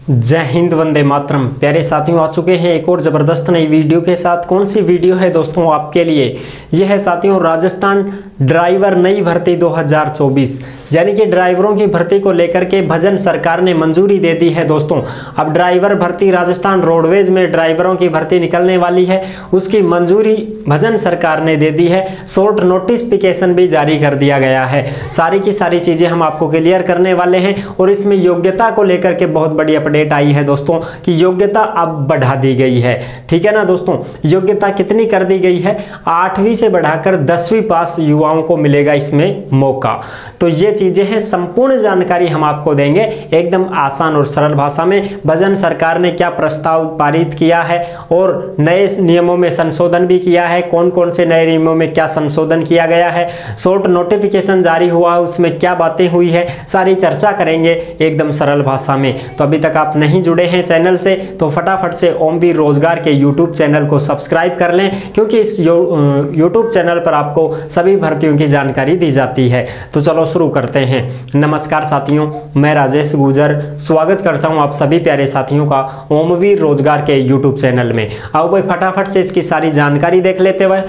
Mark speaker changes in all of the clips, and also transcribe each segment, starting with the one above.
Speaker 1: जय हिंद, वंदे मातरम। प्यारे साथियों, आ चुके हैं एक और ज़बरदस्त नई वीडियो के साथ। कौन सी वीडियो है दोस्तों आपके लिए? यह है साथियों राजस्थान ड्राइवर नई भर्ती 2024, यानी कि ड्राइवरों की भर्ती को लेकर के भजन सरकार ने मंजूरी दे दी है दोस्तों। अब ड्राइवर भर्ती राजस्थान रोडवेज में ड्राइवरों की भर्ती निकलने वाली है, उसकी मंजूरी भजन सरकार ने दे दी है। शॉर्ट नोटिफिकेशन भी जारी कर दिया गया है। सारी की सारी चीज़ें हम आपको क्लियर करने वाले हैं और इसमें योग्यता को लेकर के बहुत बड़ी अपडेट आई है दोस्तों कि योग्यता अब बढ़ा दी गई है। ठीक है ना दोस्तों, योग्यता कितनी कर दी गई है? 8वीं से बढ़ाकर 10वीं पास युवाओं को मिलेगा इसमें मौका। तो ये चीजें हैं, संपूर्ण जानकारी हम आपको देंगे एकदम आसान और सरल भाषा में। भजन सरकार ने क्या प्रस्ताव पारित किया है और नए नियमों में संशोधन भी किया है। कौन कौन से नए नियमों में क्या संशोधन किया गया है, शॉर्ट नोटिफिकेशन जारी हुआ है उसमें क्या बातें हुई है, सारी चर्चा करेंगे एकदम सरल भाषा में। तो अभी तक आप नहीं जुड़े हैं चैनल से तो फटाफट से ओमवीर रोजगार के यूट्यूब चैनल को सब्सक्राइब कर लें, क्योंकि इस यूट्यूब चैनल पर आपको सभी भर्तियों की जानकारी दी जाती है। तो चलो शुरू करते हैं। नमस्कार साथियों, मैं राजेश गुजर स्वागत करता हूं आप सभी प्यारे साथियों का ओमवीर रोजगार के यूट्यूब चैनल में। आओ भाई फटाफट से इसकी सारी जानकारी देख लेते हुए।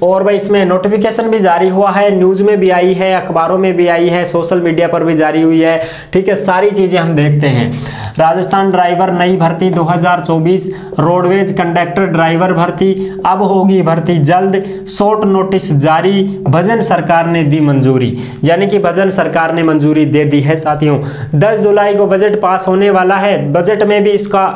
Speaker 1: और भाई इसमें नोटिफिकेशन भी जारी हुआ है, न्यूज में भी आई है, अखबारों में भी आई है, सोशल मीडिया पर भी जारी हुई है। ठीक है, सारी चीजें हम देखते हैं। राजस्थान ड्राइवर नई भर्ती 2024, रोडवेज कंडक्टर ड्राइवर भर्ती अब होगी भर्ती जल्द, शॉर्ट नोटिस जारी, भजन सरकार ने दी मंजूरी। यानी कि भजन सरकार ने मंजूरी दे दी है साथियों। 10 जुलाई को बजट पास होने वाला है। बजट में भी इसका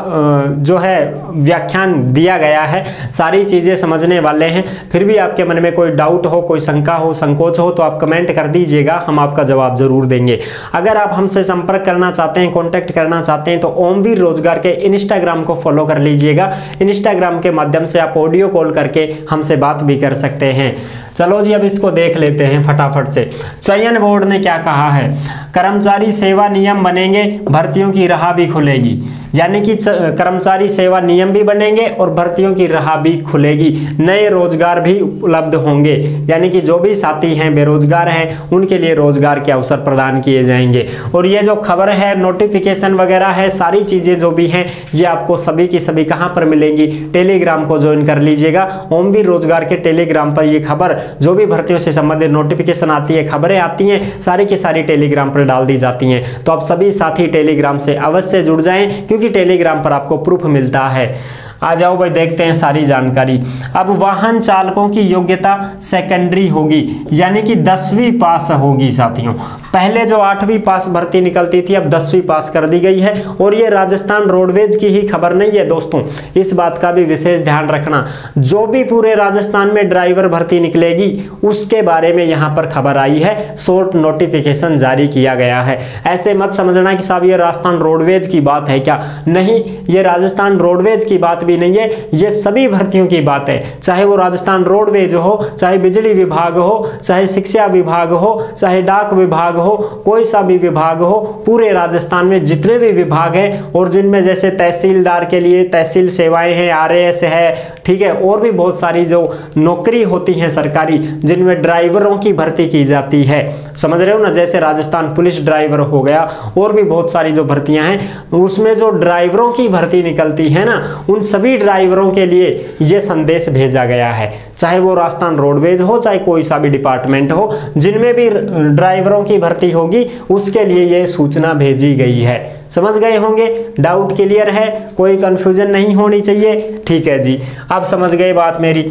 Speaker 1: जो है व्याख्यान दिया गया है, सारी चीजें समझने वाले हैं। फिर भी आपके मन में कोई डाउट हो, कोई शंका हो, संकोच हो तो आप कमेंट कर दीजिएगा, हम आपका जवाब जरूर देंगे। अगर आप हमसे संपर्क करना चाहते हैं, कॉन्टेक्ट करना चाहते हैं तो ओमवीर रोजगार के इंस्टाग्राम को फॉलो कर लीजिएगा। इंस्टाग्राम के माध्यम से आप ऑडियो कॉल करके हमसे बात भी कर सकते हैं। चलो जी, अब इसको देख लेते हैं फटाफट से। चयन बोर्ड ने क्या कहा है? कर्मचारी सेवा नियम बनेंगे, भर्तियों की राह भी खुलेगी। यानी कि कर्मचारी सेवा नियम भी बनेंगे और भर्तियों की राह भी खुलेगी, नए रोजगार भी उपलब्ध होंगे। यानी कि जो भी साथी हैं, बेरोजगार हैं, उनके लिए रोजगार के अवसर प्रदान किए जाएंगे। और ये जो खबर है, नोटिफिकेशन वगैरह है, सारी चीजें जो भी हैं ये आपको सभी की सभी कहां पर मिलेंगी? टेलीग्राम को ज्वाइन कर लीजिएगा। ओमवीर रोजगार के टेलीग्राम पर ये खबर, जो भी भर्तियों से संबंधित नोटिफिकेशन आती है, खबरें आती हैं, सारी की सारी टेलीग्राम पर डाल दी जाती हैं। तो आप सभी साथी टेलीग्राम से अवश्य जुड़ जाएं, क्योंकि टेलीग्राम पर आपको प्रूफ मिलता है। आ जाओ भाई, देखते हैं सारी जानकारी। अब वाहन चालकों की योग्यता सेकेंडरी होगी, यानी कि 10वीं पास होगी साथियों। पहले जो 8वीं पास भर्ती निकलती थी, अब 10वीं पास कर दी गई है। और ये राजस्थान रोडवेज की ही खबर नहीं है दोस्तों, इस बात का भी विशेष ध्यान रखना। जो भी पूरे राजस्थान में ड्राइवर भर्ती निकलेगी उसके बारे में यहाँ पर खबर आई है, शॉर्ट नोटिफिकेशन जारी किया गया है। ऐसे मत समझना कि साहब ये राजस्थान रोडवेज की बात है क्या। नहीं, ये राजस्थान रोडवेज की बात भी नहीं है, ये सभी भर्तियों की बात है। चाहे वो राजस्थान रोडवेज हो, चाहे बिजली विभाग हो, चाहे शिक्षा विभाग हो, चाहे डाक विभाग हो, कोई सा भी विभाग हो, पूरे राजस्थान में जितने भी विभाग हैं और जिनमें जैसे तहसीलदार के लिए तहसील सेवाएं हैं, RAS है, ठीक है, और भी बहुत सारी जो नौकरी होती हैं सरकारी, जिनमें ड्राइवरों की भर्ती की जाती है। समझ रहे हो ना? जैसे राजस्थान पुलिस ड्राइवर हो गया, और भी बहुत सारी जो भर्तियां हैं उसमें जो ड्राइवरों की भर्ती निकलती है ना, उन सभी ड्राइवरों के लिए यह संदेश भेजा गया है। चाहे वो राजस्थान रोडवेज हो, चाहे कोई सा भी डिपार्टमेंट हो, जिनमें भी ड्राइवरों की भर्ती होगी उसके लिए यह सूचना भेजी गई है। समझ गए होंगे? डाउट क्लियर है? कोई कंफ्यूजन नहीं होनी चाहिए। ठीक है जी, अब समझ गए बात मेरी।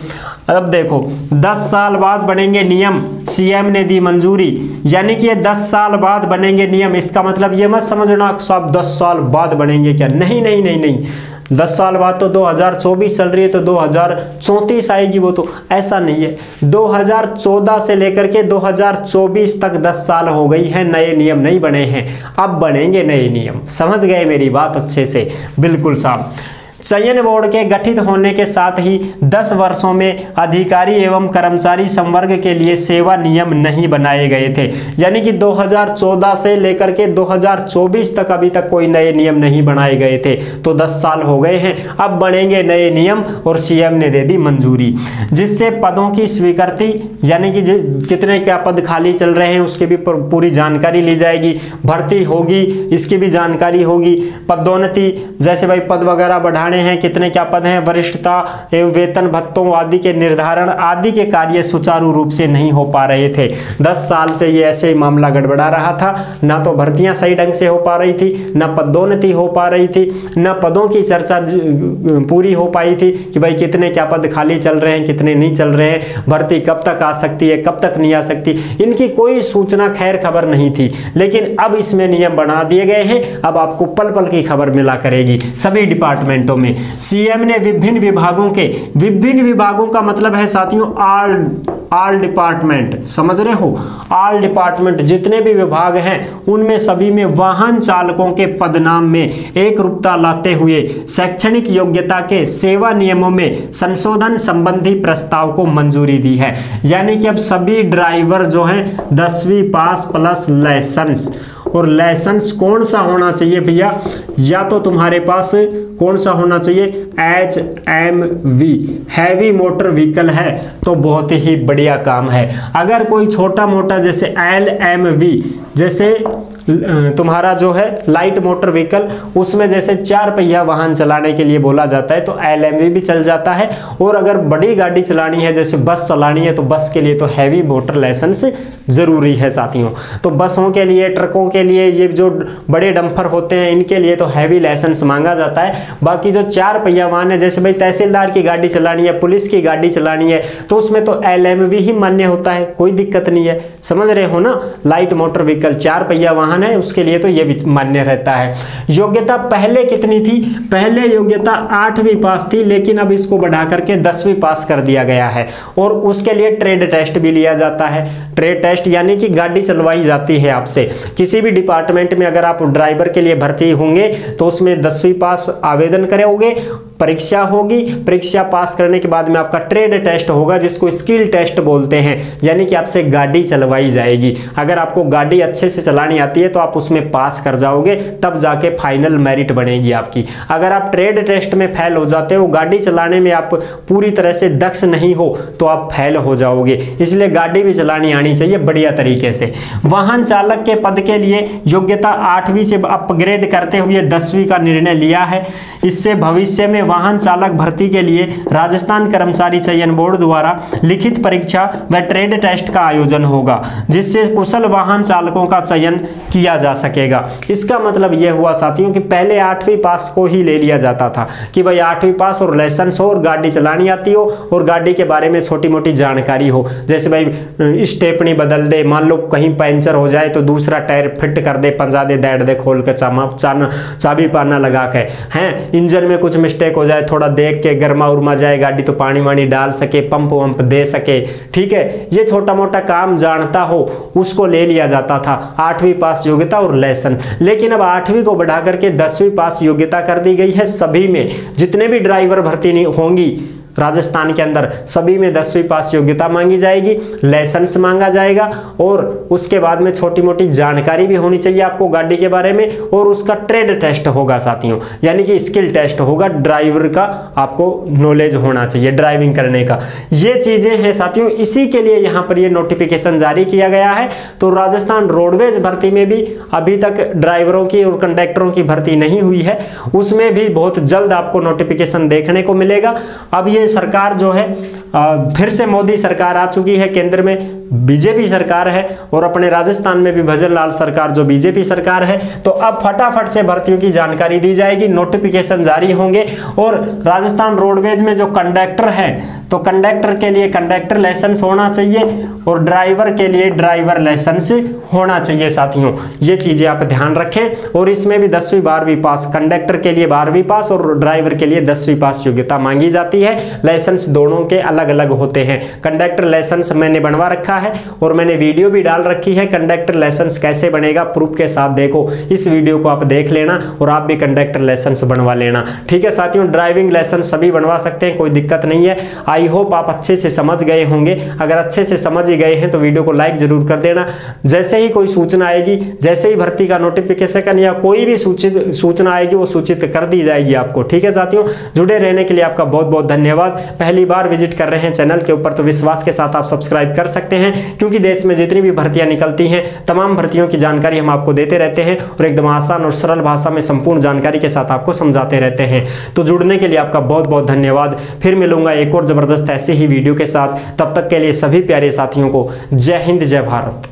Speaker 1: अब देखो, 10 साल बाद बनेंगे नियम, CM ने दी मंजूरी। यानी कि ये 10 साल बाद बनेंगे नियम। इसका मतलब ये मत समझना सब 10 साल बाद बनेंगे क्या। नहीं नहीं नहीं नहीं, 10 साल बाद तो 2024 चल रही है, तो 2034 आएगी वो, तो ऐसा नहीं है। 2014 से लेकर के 2024 तक 10 साल हो गई है, नए नियम नहीं बने हैं, अब बनेंगे नए नियम। समझ गए मेरी बात अच्छे से? बिल्कुल साहब। चयन बोर्ड के गठित होने के साथ ही 10 वर्षों में अधिकारी एवं कर्मचारी संवर्ग के लिए सेवा नियम नहीं बनाए गए थे। यानी कि 2014 से लेकर के 2024 तक अभी तक कोई नए नियम नहीं बनाए गए थे। तो 10 साल हो गए हैं, अब बनेंगे नए नियम और सीएम ने दे दी मंजूरी, जिससे पदों की स्वीकृति यानी कि कितने क्या पद खाली चल रहे हैं उसकी भी पूरी जानकारी ली जाएगी, भर्ती होगी इसकी भी जानकारी होगी, पदोन्नति जैसे भाई पद वगैरह बढ़ाने हैं, कितने क्या पद हैं, वरिष्ठता एवं वेतन भत्तों आदि के निर्धारण आदि के कार्य सुचारू रूप से नहीं हो पा रहे थे। 10 साल से ये ऐसे ही मामला गड़बड़ा रहा था, ना तो भर्तियां सही ढंग से हो पा रही थी, ना पदोन्नति हो पा रही थी, ना पदों की चर्चा पूरी हो पाई थी कि भाई कितने क्या पद खाली चल रहे हैं, कितने नहीं चल रहे हैं, भर्ती कब तक आ सकती है, कब तक नहीं आ सकती, इनकी कोई सूचना खैर खबर नहीं थी। लेकिन अब इसमें नियम बना दिए गए हैं, अब आपको पल पल की खबर मिला करेगी सभी डिपार्टमेंटों में। सीएम ने विभिन्न विभागों का मतलब है साथियों ऑल डिपार्टमेंट, समझ रहे हो, ऑल डिपार्टमेंट जितने भी विभाग हैं उनमें सभी में वाहन चालकों के पदनाम में एकरूपता लाते हुए शैक्षणिक योग्यता के सेवा नियमों में संशोधन संबंधी प्रस्ताव को मंजूरी दी है। यानी कि अब सभी ड्राइवर जो हैं 10वीं पास प्लस लाइसेंस, और लाइसेंस कौन सा होना चाहिए भैया, या तो तुम्हारे पास कौन सा होना चाहिए, HMV हैवी मोटर व्हीकल है तो बहुत ही बढ़िया काम है। अगर कोई छोटा मोटा जैसे LMV जैसे तुम्हारा जो है लाइट मोटर व्हीकल, उसमें जैसे 4 पहिया वाहन चलाने के लिए बोला जाता है तो LMV भी चल जाता है। और अगर बड़ी गाड़ी चलानी है जैसे बस चलानी है तो बस के लिए तो हैवी मोटर लाइसेंस जरूरी है साथियों। तो बसों के लिए, ट्रकों के लिए, ये जो बड़े डंपर होते हैं इनके लिए तो हैवी लाइसेंस मांगा जाता है। बाकी जो 4 पहिया वाहन है जैसे भाई तहसीलदार की गाड़ी चलानी है, पुलिस की गाड़ी चलानी है तो उसमें तो LMV ही मान्य होता है, कोई दिक्कत नहीं है, समझ रहे हो ना। लाइट मोटर व्हीकल 4 पहिया वाहन है उसके लिए तो ये भी मान्य रहता है। योग्यता पहले कितनी थी, पहले योग्यता 8वीं पास थी, लेकिन अब इसको बढ़ा करके 10वीं पास कर दिया गया है। और उसके लिए ट्रेड टेस्ट भी लिया जाता है। ट्रेड टेस्ट यानी कि गाड़ी चलवाई जाती है आपसे। किसी भी डिपार्टमेंट में अगर आप ड्राइवर के लिए भर्ती होंगे तो उसमें 10वीं पास आवेदन करोगे, परीक्षा होगी, परीक्षा पास करने के बाद में आपका ट्रेड टेस्ट होगा जिसको स्किल टेस्ट बोलते हैं, यानी कि आपसे गाड़ी चलवाई जाएगी। अगर आपको गाड़ी अच्छे से चलानी आती है तो आप उसमें पास कर जाओगे, तब जाके फाइनल मेरिट बनेगी आपकी। अगर आप ट्रेड टेस्ट में फेल हो जाते हो, गाड़ी चलाने में आप पूरी तरह से दक्ष नहीं हो तो आप फेल हो जाओगे। इसलिए गाड़ी भी चलानी आनी चाहिए बढ़िया तरीके से। वाहन चालक के पद के लिए योग्यता 8वीं से अपग्रेड करते हुए 10वीं का निर्णय लिया है। इससे भविष्य में वाहन चालक भर्ती के लिए राजस्थान कर्मचारी चयन बोर्ड द्वारा लिखित परीक्षा व ट्रेड टेस्ट का आयोजन होगा, जिससे कुशल वाहन चालकों का चयन किया जा सकेगा। इसका मतलब यह हुआ साथियों कि पहले 8वीं पास को ही ले लिया जाता था कि भाई 8वीं पास और लाइसेंस हो और गाड़ी चलानी आती हो और गाड़ी के बारे में छोटी मोटी जानकारी हो। जैसे भाई स्टेपनी बदल दे, मान लो कहीं पंचर हो जाए तो दूसरा टायर फिट कर दे, पंजा दे, दैट दे खोल के, चाबी पाना लगा के, हैं इंजन में कुछ मिस्टेक हो जाए थोड़ा देख के, गर्मा उर्मा जाए गाड़ी तो पानी वानी डाल सके, पंप वंप दे सके, ठीक है, ये छोटा मोटा काम जानता हो उसको ले लिया जाता था 8वीं पास योग्यता और लाइसेंस। लेकिन अब 8वीं को बढ़ा करके 10वीं पास योग्यता कर दी गई है। सभी में जितने भी ड्राइवर भर्ती होंगी राजस्थान के अंदर सभी में 10वीं पास योग्यता मांगी जाएगी, लाइसेंस मांगा जाएगा और उसके बाद में छोटी मोटी जानकारी भी होनी चाहिए आपको गाड़ी के बारे में। और उसका ट्रेड टेस्ट होगा साथियों, यानी कि स्किल टेस्ट होगा, ड्राइवर का आपको नॉलेज होना चाहिए ड्राइविंग करने का। ये चीजें हैं साथियों, इसी के लिए यहाँ पर ये नोटिफिकेशन जारी किया गया है। तो राजस्थान रोडवेज भर्ती में भी अभी तक ड्राइवरों की और कंडक्टरों की भर्ती नहीं हुई है, उसमें भी बहुत जल्द आपको नोटिफिकेशन देखने को मिलेगा। अब ये सरकार जो है फिर से मोदी सरकार आ चुकी है, केंद्र में बीजेपी सरकार है और अपने राजस्थान में भी भजन लाल सरकार जो बीजेपी सरकार है। तो अब फटाफट से भर्तियों की जानकारी दी जाएगी, नोटिफिकेशन जारी होंगे। और राजस्थान रोडवेज में जो कंडक्टर है तो कंडक्टर के लिए कंडक्टर लाइसेंस होना चाहिए और ड्राइवर के लिए ड्राइवर लाइसेंस होना चाहिए साथियों। ये चीजें आप ध्यान रखें। और इसमें भी 10वीं 12वीं पास, कंडक्टर के लिए 12वीं पास और ड्राइवर के लिए 10वीं पास योग्यता मांगी जाती है। लाइसेंस दोनों के अलग अलग होते हैं। कंडक्टर लाइसेंस मैंने बनवा रखा है और मैंने वीडियो भी डाल रखी है कंडक्टर लाइसेंस कैसे बनेगा प्रूफ के साथ। देखो इस वीडियो को आप देख लेना और आप भी कंडक्टर लाइसेंस बनवा लेना। ठीक है साथियों, ड्राइविंग लाइसेंस सभी बनवा सकते हैं, कोई दिक्कत नहीं है। आई होप आप अच्छे से समझ गए होंगे। अगर अच्छे से समझ ही गए हैं तो वीडियो को लाइक जरूर कर देना। जैसे ही कोई सूचना आएगी, जैसे ही भर्ती का नोटिफिकेशन या कोई भी सूचना आएगी वो सूचित कर दी जाएगी आपको। ठीक है साथियों, जुड़े रहने के लिए आपका बहुत बहुत धन्यवाद। पहली बार विजिट कर रहे हैं चैनल के ऊपर तो विश्वास के साथ आप सब्सक्राइब कर सकते हैं, क्योंकि देश में जितनी भी भर्तियां निकलती हैं तमाम भर्तियों की जानकारी हम आपको देते रहते हैं और एकदम आसान और सरल भाषा में संपूर्ण जानकारी के साथ आपको समझाते रहते हैं। तो जुड़ने के लिए आपका बहुत बहुत धन्यवाद। फिर मिलूंगा एक और जबरदस्त ऐसे ही वीडियो के साथ। तब तक के लिए सभी प्यारे साथियों को जय हिंद, जय भारत।